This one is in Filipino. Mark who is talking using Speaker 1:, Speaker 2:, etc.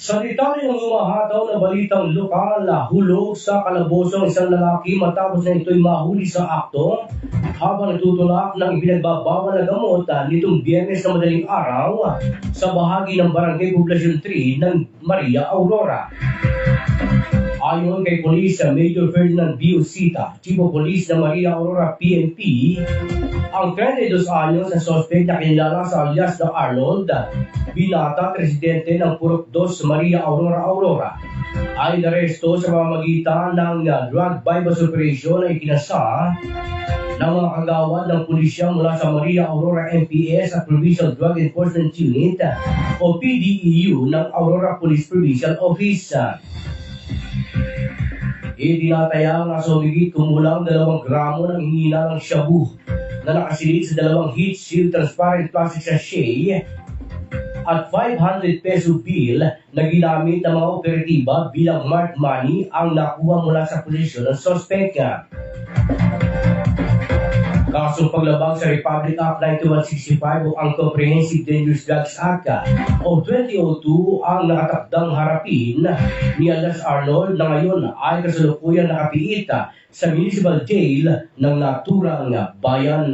Speaker 1: Sa detalye ng humahataw na balitang lokal, hulog sa kalaboso ang isang lalaki matapos na ito'y mahuli sa akto habang nagtutulak ng ipinagbabawal na gamot nitong Biyernes na madaling araw sa bahagi ng Barangay Poblacion 3 ng Maria Aurora. Ayon kay Police Major Ferdinand B. Usita, Chief of Police ng Maria Aurora PNP, ang 32 anyos na suspect na kinilala sa alias na Arnold, binata at residente ng Purok 2 Maria Aurora ay naresto sa pamamagitan ng drug bypass operation na ikinasa ng mga kagawad ng pulisya mula sa Maria Aurora MPS at Provincial Drug Enforcement Unit o PDEU ng Aurora Police Provincial Office. Itinataya nga sa humigit kumulang 2 gramo ng hinihinang shabu na nakasilid sa 2 heat shield transparent plastic sachet at 500 peso bill na ginamit ng mga operatiba bilang marked money ang nakuha mula sa posisyon ng suspect. Kasong paglabag sa Republic Act 9165 o ang Comprehensive Dangerous Drugs Act o 2002 ang nakatakdang harapin ni alias Arnold na ngayon ay kasalukuyan nakapiit sa municipal jail ng naturang bayan.